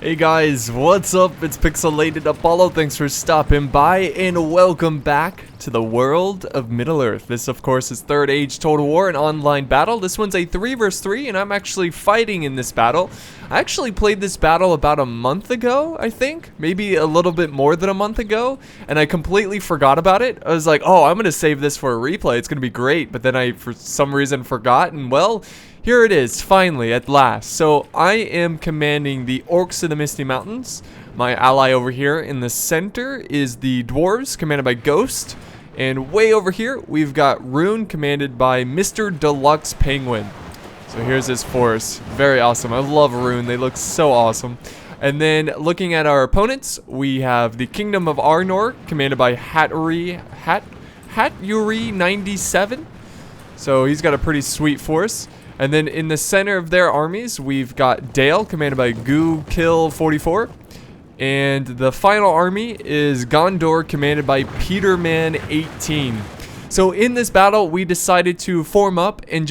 Hey guys, what's up? It's Pixelated-Apollo. Thanks for stopping by and welcome back to the world of Middle-earth. This, of course, is Third Age Total War, an online battle. This one's a 3 vs 3, and I'm actually fighting in this battle. I actually played this battle about a month ago, I think. Maybe a little bit more than a month ago, and I completely forgot about it. I was like, oh, I'm going to save this for a replay. It's going to be great, but then I, for some reason, forgot, and well, here it is, finally, at last. So I am commanding the Orcs of the Misty Mountains. My ally over here in the center is the Dwarves, commanded by Ghost. And way over here, we've got Rune, commanded by Mr. Deluxe Penguin. So here's his force. Very awesome. I love Rune. They look so awesome. And then looking at our opponents, we have the Kingdom of Arnor, commanded by Hatyuri 97. So he's got a pretty sweet force. And then in the center of their armies, we've got Dale, commanded by Goo Kill 44. And the final army is Gondor, commanded by Peterman 18. So in this battle, we decided to form up and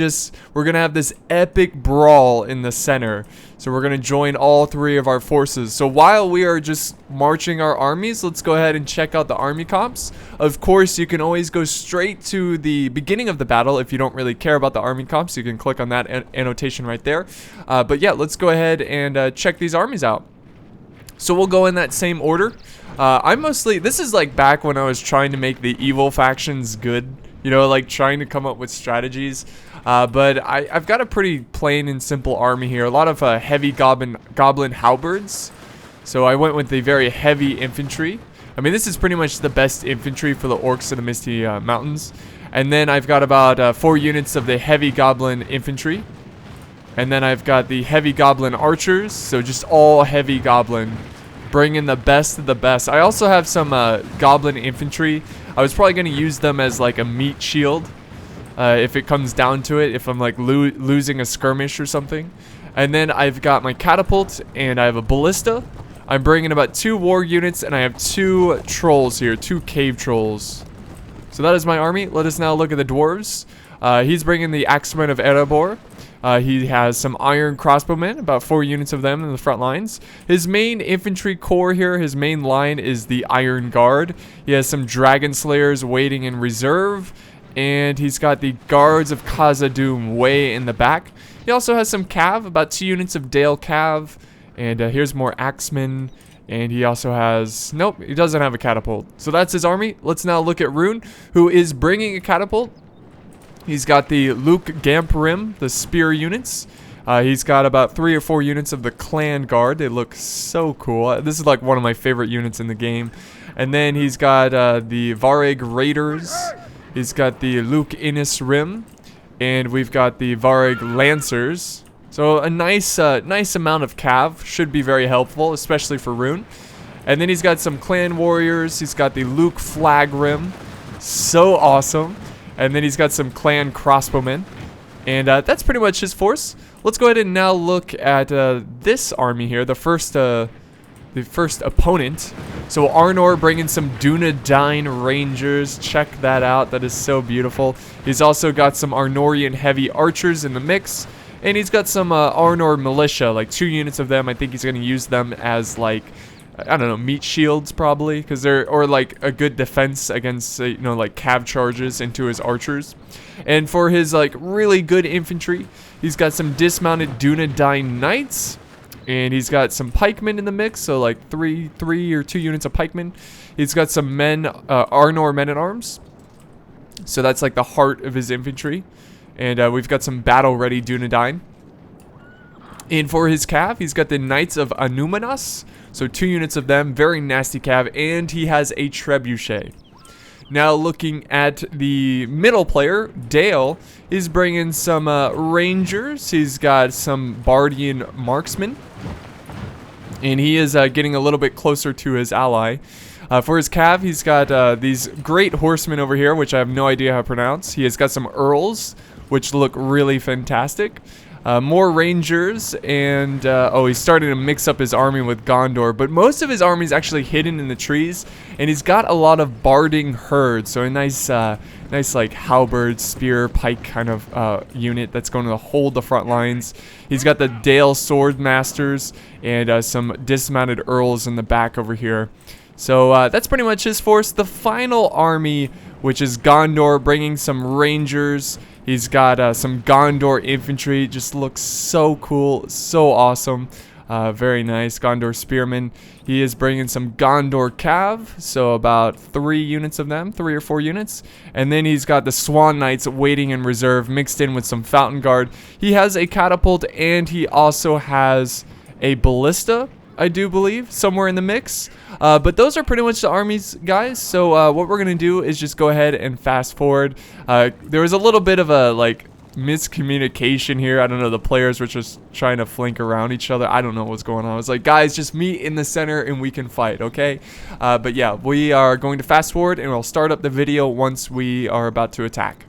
we're going to have this epic brawl in the center. So we're going to join all three of our forces. So while we are just marching our armies, let's go ahead and check out the army comps. Of course, you can always go straight to the beginning of the battle if you don't really care about the army comps. You can click on that annotation right there. But yeah, let's go ahead and check these armies out. So we'll go in that same order. This is like back when I was trying to make the evil factions good, you know, like trying to come up with strategies. But I've got a pretty plain and simple army here. A lot of heavy goblin halberds. So I went with the very heavy infantry. I mean, this is pretty much the best infantry for the Orcs of the Misty Mountains. And then I've got about 4 units of the heavy goblin infantry. And then I've got the heavy goblin archers. So just all heavy goblin. Bring in the best of the best. I also have some goblin infantry. I was probably going to use them as like a meat shield. If it comes down to it, if I'm like losing a skirmish or something. And then I've got my catapult and I have a ballista. I'm bringing about 2 war units and I have 2 trolls here, 2 cave trolls. So that is my army. Let us now look at the dwarves. He's bringing the axemen of Erebor. He has some iron crossbowmen, about 4 units of them in the front lines. His main infantry corps here, his main line is the Iron Guard. He has some dragon slayers waiting in reserve. And he's got the guards of Khazad-dûm way in the back. He also has some cav, about 2 units of Dale cav. And here's more axemen. And he also has... Nope, he doesn't have a catapult. So that's his army. Let's now look at Rune, who is bringing a catapult. He's got the Luke Gamprim, the spear units. He's got about 3 or 4 units of the Clan Guard. They look so cool. This is like one of my favorite units in the game. And then he's got the Vareg Raiders. He's got the Luke Innis Rim. And we've got the Vareg Lancers. So a nice amount of cav. Should be very helpful, especially for Rune. And then he's got some Clan Warriors. He's got the Luke Flag Rim. So awesome. And then he's got some Clan Crossbowmen. And that's pretty much his force. Let's go ahead and now look at this army here. The first opponent. So Arnor bringing some Dunedain Rangers. Check that out. That is so beautiful. He's also got some Arnorian heavy archers in the mix. And he's got some Arnor militia, like 2 units of them. I think he's going to use them as like... I don't know, meat shields probably, because or like a good defense against, you know, like cav charges into his archers. And for his like really good infantry, he's got some dismounted Dunedain knights, and he's got some pikemen in the mix, so like 3 or 2 units of pikemen. He's got some Arnor men-at-arms, so that's like the heart of his infantry. And we've got some battle-ready Dunedain. And for his cav, he's got the Knights of Anumanas. So 2 units of them, very nasty cav, and he has a trebuchet. Now looking at the middle player, Dale, is bringing some rangers. He's got some Bardian marksmen. And he is getting a little bit closer to his ally. For his cav, he's got these great horsemen over here, which I have no idea how to pronounce. He has got some earls, which look really fantastic. More Rangers, and oh, he's starting to mix up his army with Gondor, but most of his army is actually hidden in the trees, and he's got a lot of barding herds, so a nice like halberd, spear, pike kind of unit that's going to hold the front lines. He's got the Dale sword masters and some dismounted earls in the back over here. So that's pretty much his force. The final army, which is Gondor, bringing some Rangers. He's got some Gondor infantry. Just looks so cool, so awesome. Very nice. Gondor spearmen. He is bringing some Gondor cav, so about 3 units of them, 3 or 4 units. And then he's got the Swan Knights waiting in reserve, mixed in with some Fountain Guard. He has a catapult, and he also has a ballista, I do believe, somewhere in the mix. But those are pretty much the armies, guys. So what we're gonna do is just go ahead and fast forward. There was a little bit of a miscommunication here. I don't know, the players were just trying to flank around each other. I don't know what's going on. I was like, guys, just meet in the center and we can fight, okay? But yeah, we are going to fast forward and we'll start up the video once we are about to attack.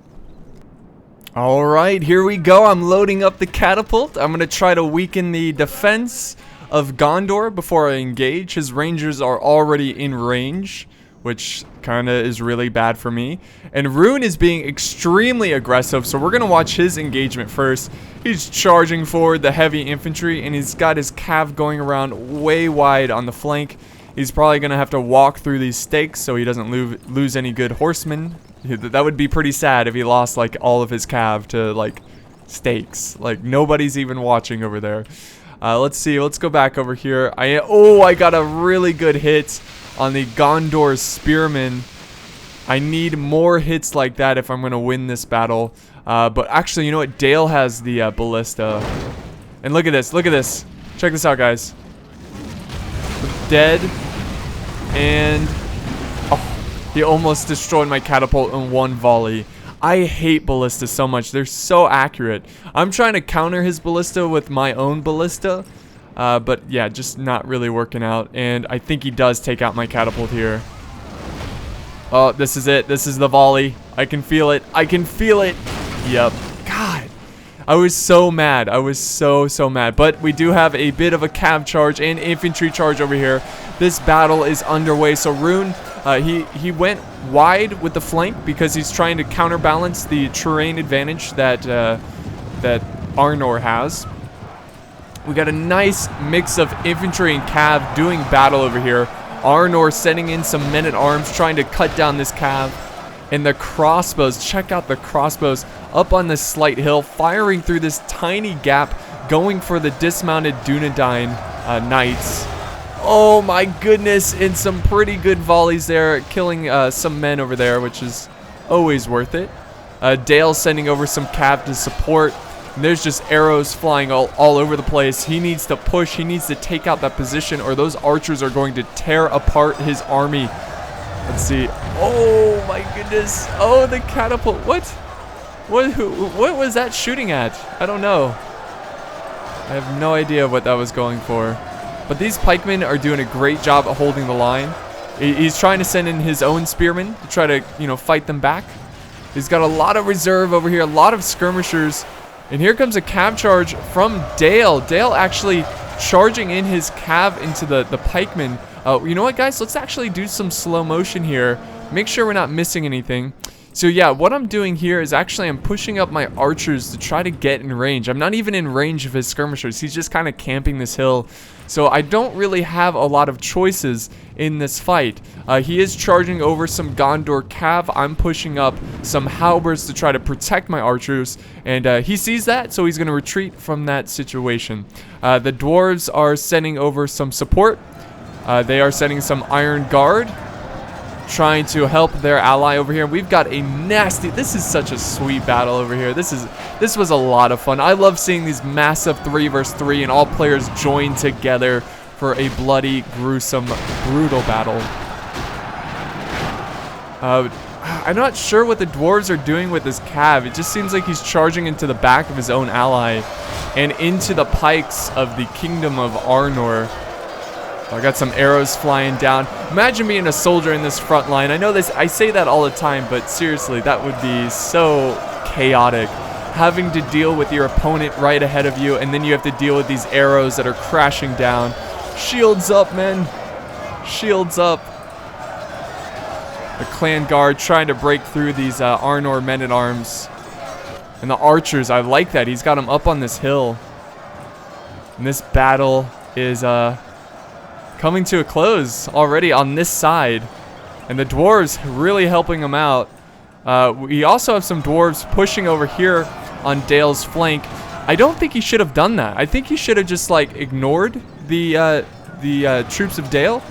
Alright, here we go. I'm loading up the catapult. I'm gonna try to weaken the defense of Gondor before I engage. His Rangers are already in range, which kind of is really bad for me. And Rune is being extremely aggressive, so we're going to watch his engagement first. He's charging forward the heavy infantry, and he's got his cav going around way wide on the flank. He's probably going to have to walk through these stakes so he doesn't lose any good horsemen. That would be pretty sad if he lost like all of his cav to like stakes. Like nobody's even watching over there. Let's see. Let's go back over here. I got a really good hit on the Gondor spearmen. I need more hits like that if I'm going to win this battle. But actually, you know what? Dale has the ballista. And look at this. Look at this. Check this out, guys. Dead. And oh, he almost destroyed my catapult in one volley. I hate ballistas so much. They're so accurate. I'm trying to counter his ballista with my own ballista. But yeah, just not really working out. And I think he does take out my catapult here. Oh, this is it. This is the volley. I can feel it. I can feel it. Yep. God. I was so mad. I was so mad. But we do have a bit of a cav charge and infantry charge over here. This battle is underway. So Rune, he went wide with the flank because he's trying to counterbalance the terrain advantage that that Arnor has. We got a nice mix of infantry and cav doing battle over here. Arnor sending in some men-at-arms trying to cut down this cav. And the crossbows, check out the crossbows up on this slight hill, firing through this tiny gap, going for the dismounted Dunedain knights. Oh my goodness, and some pretty good volleys there, killing some men over there, which is always worth it. Dale sending over some cav to support. And there's just arrows flying all over the place. He needs to push. He needs to take out that position, or those archers are going to tear apart his army. Let's see. Oh my goodness. Oh, the catapult. What was that shooting at? I don't know. I have no idea what that was going for. But these pikemen are doing a great job of holding the line. He's trying to send in his own spearmen to try to, you know, fight them back. He's got a lot of reserve over here, a lot of skirmishers. And here comes a cav charge from Dale. Dale actually charging in his cav into the pikemen. You know what, guys? Let's actually do some slow motion here. Make sure we're not missing anything. So yeah, what I'm doing here is actually I'm pushing up my archers to try to get in range. I'm not even in range of his skirmishers. He's just kind of camping this hill. So I don't really have a lot of choices in this fight. He is charging over some Gondor cav. I'm pushing up some halberds to try to protect my archers. And he sees that, so he's going to retreat from that situation. The dwarves are sending over some support. They are sending some Iron Guard, trying to help their ally over here. We've got a nasty, this is such a sweet battle over here. This was a lot of fun. I love seeing these massive 3 versus 3 and all players join together for a bloody, gruesome, brutal battle. I'm not sure what the dwarves are doing with this cav. It just seems like he's charging into the back of his own ally and into the pikes of the Kingdom of Arnor. I got some arrows flying down. Imagine being a soldier in this front line. I know this, I say that all the time, but seriously, that would be so chaotic. having to deal with your opponent right ahead of you, and then you have to deal with these arrows that are crashing down. Shields up, man. Shields up. The clan guard trying to break through these Arnor men-at-arms. And the archers, I like that. He's got them up on this hill. And this battle is coming to a close already on this side. And the dwarves really helping him out. We also have some dwarves pushing over here on Dale's flank. I don't think he should have done that. I think he should have just like ignored the troops of Dale,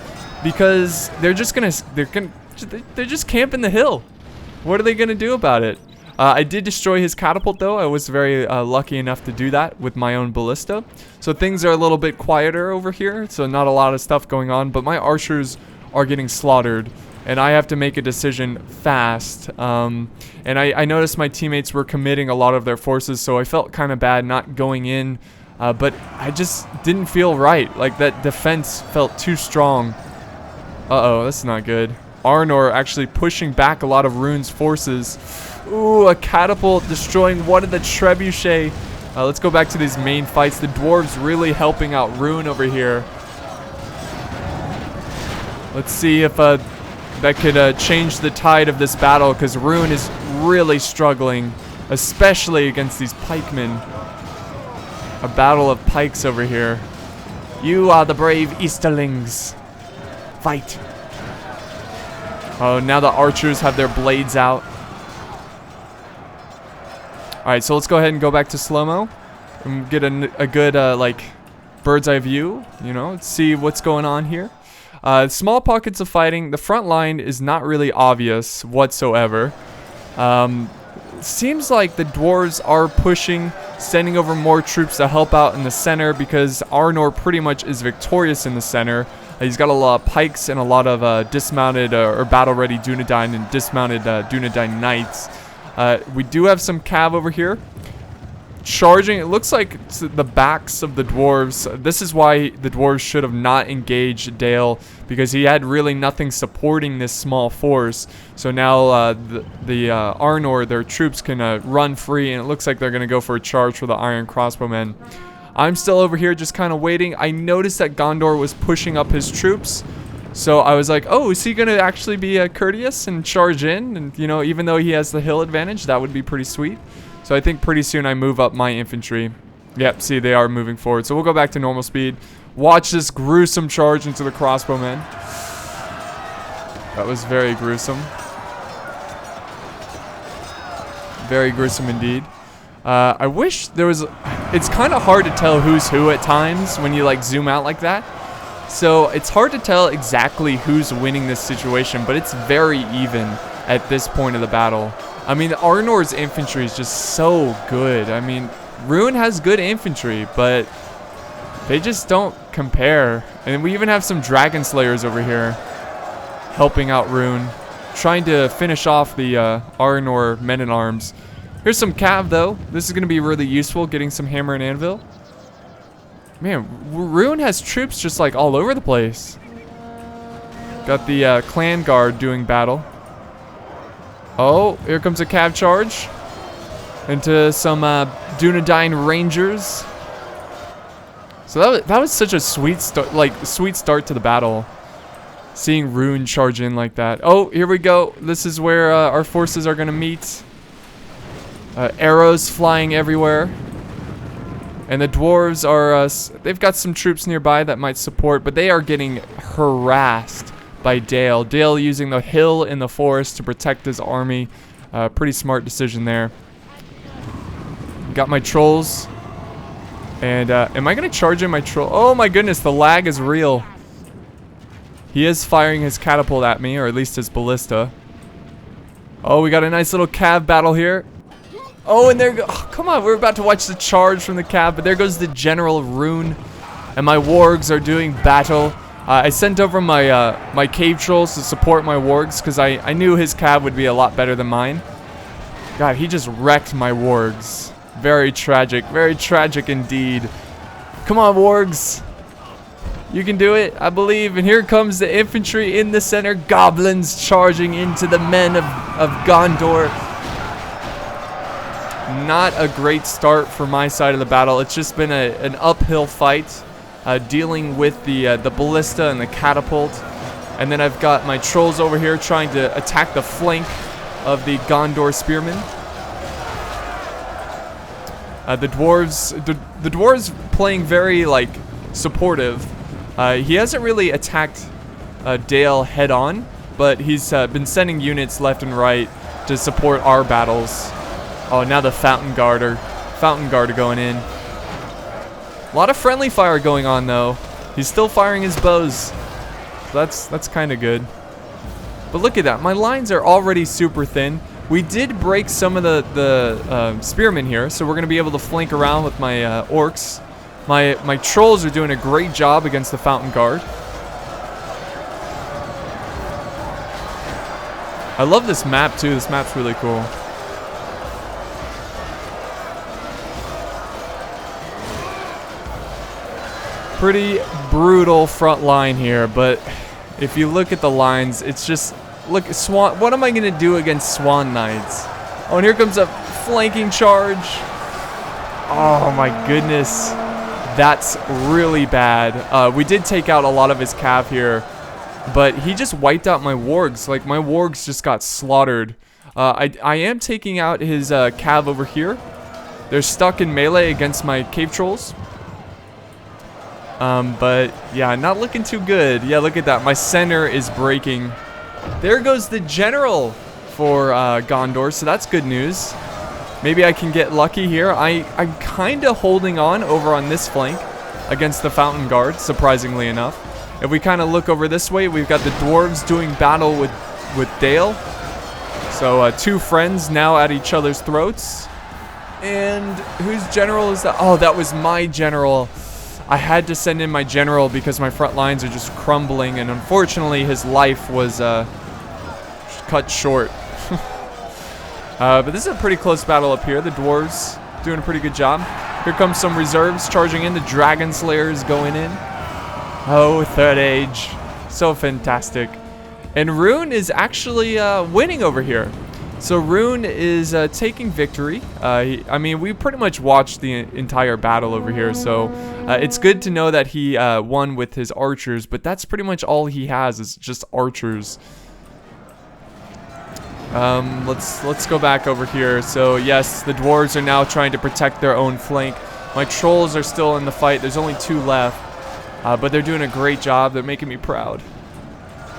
because they're just camping the hill. What are they gonna do about it? I did destroy his catapult though. I was very lucky enough to do that with my own ballista. So things are a little bit quieter over here. So not a lot of stuff going on, but my archers are getting slaughtered. And I have to make a decision fast. And I noticed my teammates were committing a lot of their forces, so I felt kind of bad not going in. But I just didn't feel right. Like, that defense felt too strong. Uh-oh, that's not good. Arnor actually pushing back a lot of Rune's forces. Ooh, a catapult destroying one of the trebuchet. Let's go back to these main fights. The dwarves really helping out Rune over here. Let's see if that could change the tide of this battle, because Rune is really struggling, especially against these pikemen. A battle of pikes over here. You are the brave Easterlings. Fight. Oh, now the archers have their blades out. Alright, so let's go ahead and go back to slow-mo and get a good, like, bird's eye view, you know, see what's going on here. Small pockets of fighting. The front line is not really obvious whatsoever. Seems like the dwarves are pushing, sending over more troops to help out in the center, because Arnor pretty much is victorious in the center. He's got a lot of pikes and a lot of dismounted or battle-ready Dunedain and dismounted Dunedain knights. We do have some cav over here charging. It looks like it's the backs of the dwarves. This is why the dwarves should have not engaged Dale, because he had really nothing supporting this small force. So now the Arnor, their troops, can run free, and it looks like they're going to go for a charge for the iron crossbowmen. I'm still over here just kind of waiting. I noticed that Gondor was pushing up his troops, so I was like, oh, is he going to actually be courteous and charge in? And, you know, even though he has the hill advantage, that would be pretty sweet. So I think pretty soon I move up my infantry. Yep, see, they are moving forward. So we'll go back to normal speed. Watch this gruesome charge into the crossbowmen. That was very gruesome. Very gruesome indeed. I wish there was... It's kind of hard to tell who's who at times when you like zoom out like that. So it's hard to tell exactly who's winning this situation, but it's very even at this point of the battle. I mean, Arnor's infantry is just so good. I mean, Rune has good infantry, but they just don't compare. And we even have some Dragon Slayers over here helping out Rune, trying to finish off the Arnor men-at-arms. Here's some cav, though. This is going to be really useful, getting some hammer and anvil. Man, Rune has troops just like all over the place. Got the clan guard doing battle. Oh, here comes a cav charge into some Dunedain Rangers. So that was such a sweet start to the battle. Seeing Rune charge in like that. Oh, here we go. This is where our forces are gonna meet. Arrows flying everywhere. And the dwarves are, they've got some troops nearby that might support, but they are getting harassed by Dale. Dale using the hill in the forest to protect his army. Pretty smart decision there. Got my trolls. And am I going to charge in my troll? Oh my goodness, the lag is real. He is firing his catapult at me, or at least his ballista. Oh, we got a nice little cav battle here. Oh, and there go. Oh, come on, we're about to watch the charge from the cav, but there goes the General Rune. And my wargs are doing battle. I sent over my my cave trolls to support my wargs, because I knew his cav would be a lot better than mine. God, he just wrecked my wargs. Very tragic indeed. Come on, wargs. You can do it, I believe. And here comes the infantry in the center. Goblins charging into the men of Gondor. Not a great start for my side of the battle. It's just been an uphill fight, dealing with the ballista and the catapult. And then I've got my trolls over here trying to attack the flank of the Gondor spearmen. The dwarves playing very like supportive. He hasn't really attacked Dale head on, but he's been sending units left and right to support our battles. Oh, now the Fountain Guard are going in. A lot of friendly fire going on though. He's still firing his bows. So that's kind of good. But look at that. My lines are already super thin. We did break some of the spearmen here, so we're going to be able to flank around with my orcs. My trolls are doing a great job against the Fountain Guard. I love this map too. This map's really cool. Pretty brutal front line here, but if you look at the lines, it's just, look, Swan. What am I gonna do against Swan Knights? Oh, and here comes a flanking charge. Oh my goodness, that's really bad. We did take out a lot of his cav here, but he just wiped out my wargs. Like, my wargs just got slaughtered. I am taking out his cav over here. They're stuck in melee against my cave trolls. But yeah, not looking too good. Yeah, look at that. My center is breaking. There goes the general for Gondor, so that's good news. Maybe I can get lucky here. I'm kind of holding on over on this flank against the Fountain Guard, surprisingly enough. If we kind of look over this way, we've got the dwarves doing battle with Dale. So two friends now at each other's throats. And whose general is that? Oh, that was my general. I had to send in my general because my front lines are just crumbling, and unfortunately his life was cut short. But this is a pretty close battle up here. The dwarves doing a pretty good job. Here comes some reserves charging in. The Dragon Slayers going in. Oh, third age. So fantastic. And Rune is actually winning over here. So Rune is taking victory. I mean, we pretty much watched the entire battle over here, so it's good to know that he won with his archers, but that's pretty much all he has is just archers. Let's go back over here. So yes, the dwarves are now trying to protect their own flank. My trolls are still in the fight. There's only 2 left, but they're doing a great job. They're making me proud.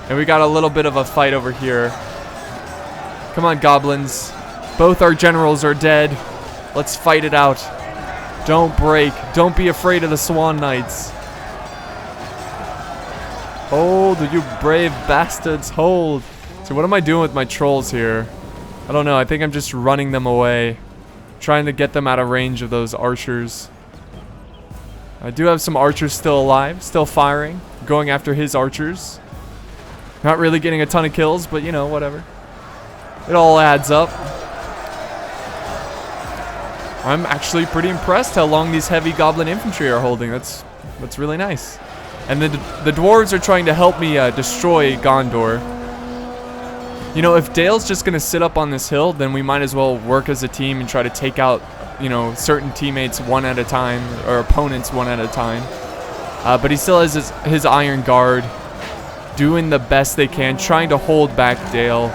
And we got a little bit of a fight over here. Come on, goblins. Both our generals are dead. Let's fight it out. Don't break. Don't be afraid of the Swan Knights. Hold, you brave bastards, hold. So what am I doing with my trolls here? I don't know. I think I'm just running them away. Trying to get them out of range of those archers. I do have some archers still alive, still firing, going after his archers. Not really getting a ton of kills, but you know, whatever. It all adds up. I'm actually pretty impressed how long these heavy goblin infantry are holding. That's really nice. And the dwarves are trying to help me destroy Gondor. You know, if Dale's just going to sit up on this hill, then we might as well work as a team and try to take out, you know, certain teammates one at a time, or opponents one at a time. But he still has his Iron Guard, doing the best they can, trying to hold back Dale.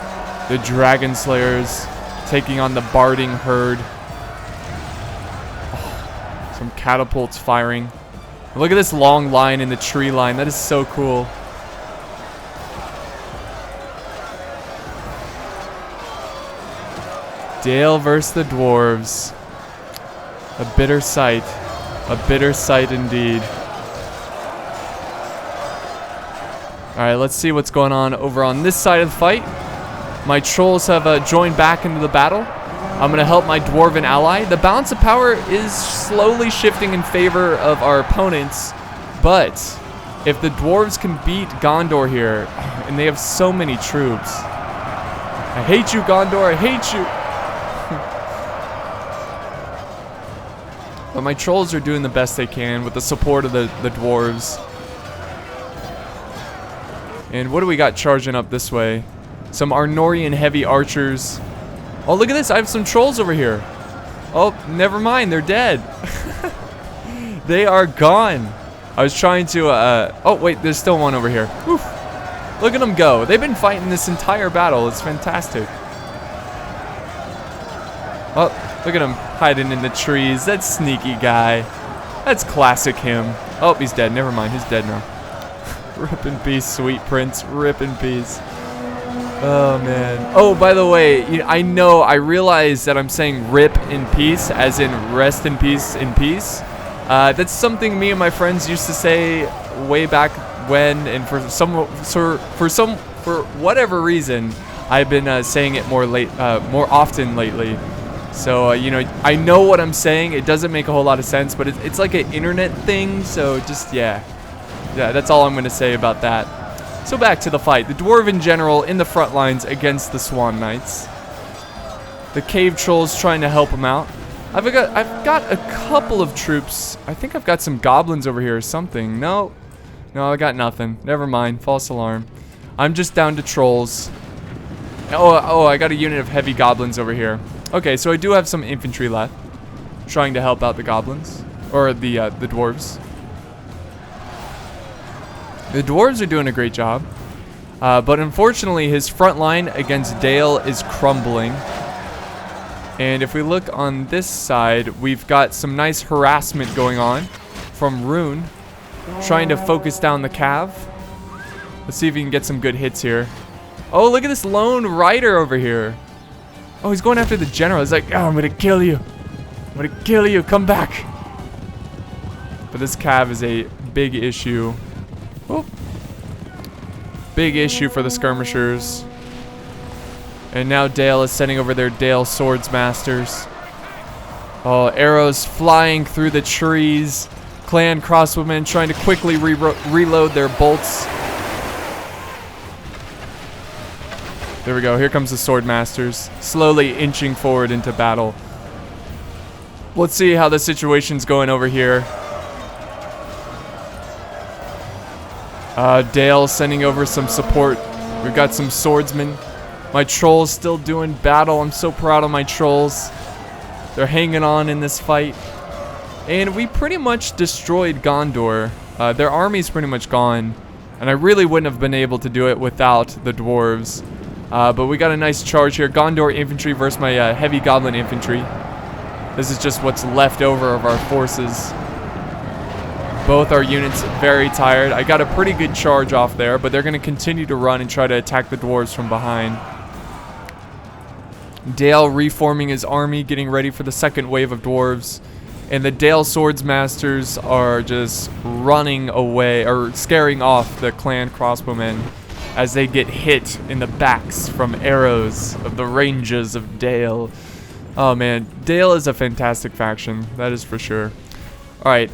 The Dragon Slayers taking on the Barding herd. Oh, some catapults firing. Look at this long line in the tree line. That is so cool. Dale versus the dwarves. A bitter sight. A bitter sight indeed. Alright, let's see what's going on over on this side of the fight. My trolls have joined back into the battle. I'm going to help my dwarven ally. The balance of power is slowly shifting in favor of our opponents. But if the dwarves can beat Gondor here, and they have so many troops. I hate you, Gondor. I hate you. But my trolls are doing the best they can with the support of the dwarves. And what do we got charging up this way? Some Arnorian heavy archers. Oh, look at this. I have some trolls over here. Oh, never mind. They're dead. They are gone. I was trying to, oh, wait. There's still one over here. Oof. Look at them go. They've been fighting this entire battle. It's fantastic. Oh, look at him hiding in the trees. That sneaky guy. That's classic him. Oh, he's dead. Never mind. He's dead now. Rip in peace, sweet prince. Rip in peace. Oh, man. Oh, by the way, I realize that I'm saying rip in peace, as in rest in peace in peace. That's something me and my friends used to say way back when, and for whatever reason, I've been saying it more often lately. So, I know what I'm saying. It doesn't make a whole lot of sense, but it's like an internet thing, so just, yeah. Yeah, that's all I'm going to say about that. So back to the fight. The Dwarven General in the front lines against the Swan Knights. The Cave Trolls trying to help him out. I've got a couple of troops. I think I've got some goblins over here or something. No, I got nothing. Never mind. False alarm. I'm just down to trolls. Oh, I got a unit of heavy goblins over here. Okay, so I do have some infantry left, trying to help out the goblins, or the dwarves. The dwarves are doing a great job, but unfortunately his front line against Dale is crumbling. And if we look on this side, we've got some nice harassment going on from Rune, trying to focus down the cav. Let's see if we can get some good hits here. Oh, look at this lone rider over here. Oh, he's going after the general. He's like, oh, I'm gonna kill you. I'm gonna kill you. Come back. But this cav is a big issue. Oh. Big issue for the skirmishers. And now Dale is sending over their Dale Swordsmasters. Oh, arrows flying through the trees. Clan crossbowmen trying to quickly reload their bolts. There we go. Here comes the Swordmasters, slowly inching forward into battle. Let's see how the situation's going over here. Dale sending over some support. We've got some swordsmen. My trolls still doing battle. I'm so proud of my trolls. They're hanging on in this fight. And we pretty much destroyed Gondor. Their army's pretty much gone. And I really wouldn't have been able to do it without the dwarves. But we got a nice charge here. Gondor infantry versus my heavy goblin infantry. This is just what's left over of our forces. Both our units very tired. I got a pretty good charge off there, but they're going to continue to run and try to attack the dwarves from behind. Dale reforming his army, getting ready for the second wave of dwarves. And the Dale Swordsmasters are just running away, or scaring off the clan crossbowmen as they get hit in the backs from arrows of the ranges of Dale. Oh man, Dale is a fantastic faction, that is for sure. Alright,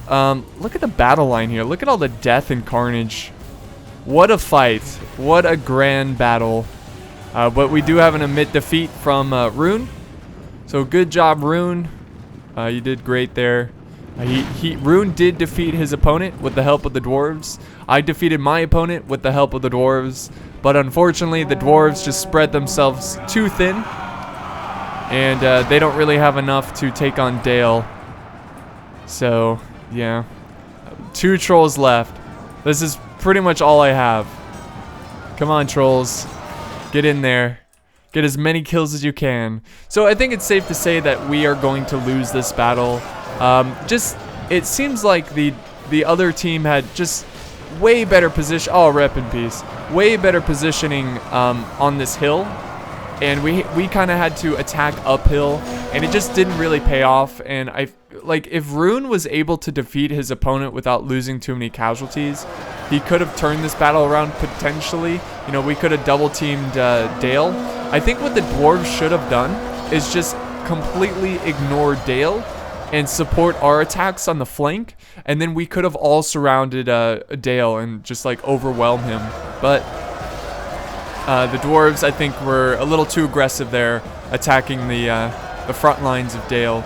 look at the battle line here. Look at all the death and carnage. What a fight. What a grand battle. But we do have an immediate defeat from Rune. So good job, Rune. You did great there. Rune did defeat his opponent with the help of the dwarves. I defeated my opponent with the help of the dwarves. But unfortunately, the dwarves just spread themselves too thin. And they don't really have enough to take on Dale. So, yeah. 2 trolls left. This is pretty much all I have. Come on, trolls. Get in there. Get as many kills as you can. So I think it's safe to say that we are going to lose this battle. It seems like the other team had just way better position. Oh, rep in peace. Way better positioning on this hill. And we kind of had to attack uphill, and it just didn't really pay off. And if Rune was able to defeat his opponent without losing too many casualties, he could have turned this battle around potentially. You know, we could have double teamed Dale. I think what the dwarves should have done is just completely ignore Dale and support our attacks on the flank, and then we could have all surrounded Dale and just like overwhelm him. But the dwarves, I think, were a little too aggressive there, attacking the front lines of Dale.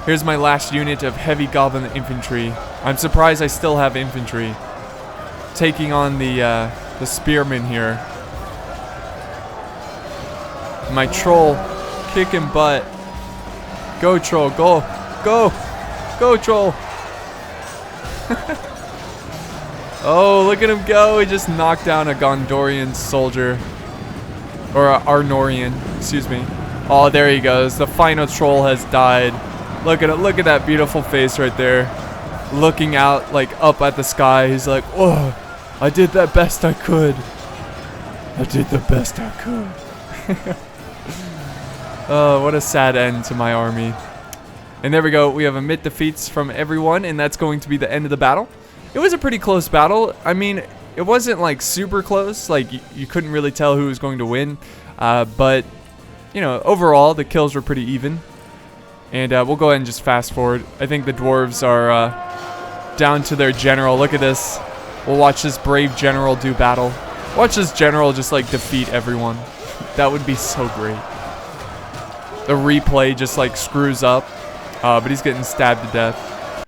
Here's my last unit of heavy goblin infantry. I'm surprised I still have infantry. Taking on the spearmen here. My troll kicking butt. Go, troll. Go. Go. Go, troll. Oh, look at him go. He just knocked down a Gondorian soldier. Or a Arnorian. Excuse me. Oh, there he goes. The final troll has died. Look at it. Look at that beautiful face right there. Looking out, like, up at the sky. He's like, oh, I did the best I could. I did the best I could. Oh, what a sad end to my army. And there we go. We have admit defeats from everyone, and that's going to be the end of the battle. It was a pretty close battle. I mean, it wasn't, like, super close. Like, you couldn't really tell who was going to win. But, you know, overall, the kills were pretty even. And we'll go ahead and just fast forward. I think the dwarves are down to their general. Look at this. We'll watch this brave general do battle. Watch this general just, like, defeat everyone. That would be so great. The replay just, like, screws up. But he's getting stabbed to death.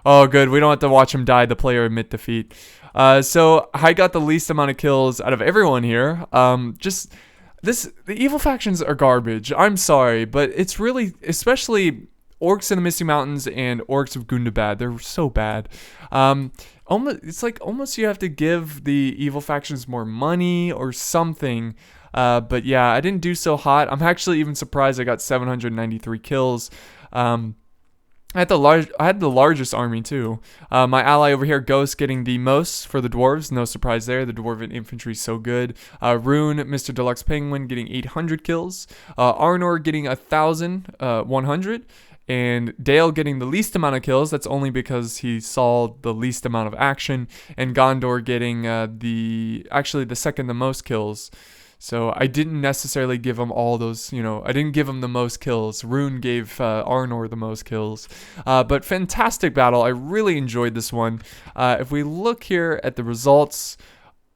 Oh, good. We don't have to watch him die. The player admit defeat. So I got the least amount of kills out of everyone here. The evil factions are garbage. I'm sorry, but it's really, especially Orcs in the Misty Mountains and Orcs of Gundabad. They're so bad. It's like almost you have to give the evil factions more money or something. But yeah, I didn't do so hot. I'm actually even surprised I got 793 kills. I had the largest army too. My ally over here, Ghost, getting the most for the dwarves. No surprise there. The dwarven infantry is so good. Rune, Mr. Deluxe Penguin, getting 800 kills. Arnor getting 1,100. And Dale getting the least amount of kills. That's only because he saw the least amount of action. And Gondor getting the second the most kills. So I didn't necessarily give him all those, I didn't give him the most kills. Rune gave Arnor the most kills. But fantastic battle. I really enjoyed this one. If we look here at the results,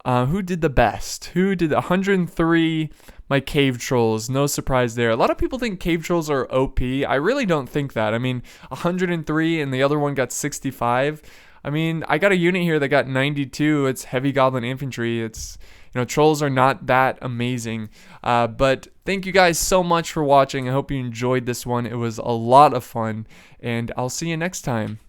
who did the best? Who did 103? My cave trolls. No surprise there. A lot of people think cave trolls are OP. I really don't think that. I mean, 103 and the other one got 65. I mean, I got a unit here that got 92. It's heavy goblin infantry. It's... trolls are not that amazing. But thank you guys so much for watching. I hope you enjoyed this one. It was a lot of fun. And I'll see you next time.